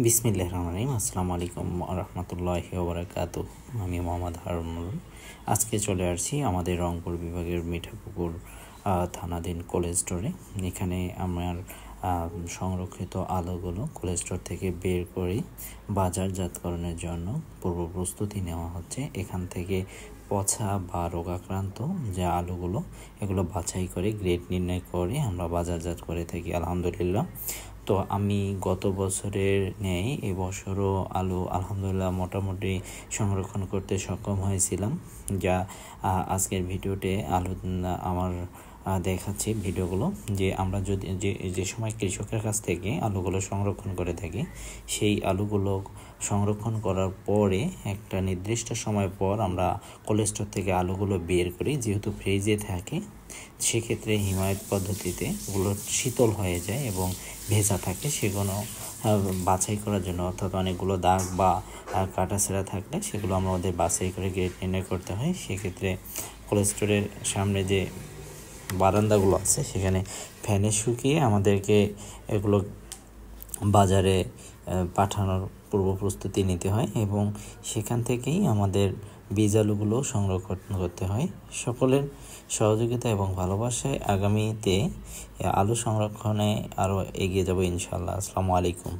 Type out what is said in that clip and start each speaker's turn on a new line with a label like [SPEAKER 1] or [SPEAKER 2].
[SPEAKER 1] বিসমিল্লাহির রহমানির রহিম। আসসালামু আলাইকুম ওয়া রাহমাতুল্লাহি ওয়া বারাকাতুহু। আমি মোহাম্মদ হারুনুর। আজকে চলে আসছি আমাদের রংপুর বিভাগের মিঠাপুকুর থানাধীন কোল্ড স্টোরে। এখানে আমার সংরক্ষিত আলুগুলো কোল্ড স্টোর থেকে বের করে বাজারজাতকরণের জন্য পূর্ব প্রস্তুতি নেওয়া হচ্ছে। এখান থেকে পচা বা রোগাক্রান্ত যে আলুগুলো, এগুলো বাছাই করে গ্রেড নির্ণয় করে আমরা বাজারজাত করে থাকি আলহামদুলিল্লাহ। তো আমি গত বছরের ন্যায় এবছরও আলু আলহামদুলিল্লাহ মোটামুটি সংরক্ষণ করতে সক্ষম হয়েছিলাম, যা আজকের ভিডিওতে আমার দেখাচ্ছি ভিডিওগুলো। যে আমরা যদি যে সময় কৃষকের কাছ থেকে আলুগুলো সংরক্ষণ করে থাকি, সেই আলুগুলো সংরক্ষণ করার পরে একটা নির্দিষ্ট সময় পর আমরা কোল্ড স্টোর থেকে আলুগুলো বের করি। যেহেতু ফ্রিজে থাকে, সেক্ষেত্রে হিমায়ত পদ্ধতিতে ওগুলো শীতল হয়ে যায় এবং ভেজা থাকে। সেগুলো বাছাই করার জন্য, অর্থাৎ অনেকগুলো দাগ বা কাটা ছেঁড়া থাকলে সেগুলো আমাদের বাছাই করে গ্রেড নির্ণয় করতে হয়। সেক্ষেত্রে কোল্ড স্টোরের সামনে যে বারান্দাগুলো আছে, সেখানে ফ্যানে শুকিয়ে আমাদেরকে এগুলো বাজারে পাঠানোর পূর্ব প্রস্তুতি নিতে হয় এবং সেখান থেকেই আমাদের বীজ আলুগুলো সংরক্ষণ করতে হয়। সকলের সহযোগিতা এবং ভালোবাসায় আগামীতে আলু সংরক্ষণে আরও এগিয়ে যাব ইনশাআল্লাহ। আসসালামু আলাইকুম।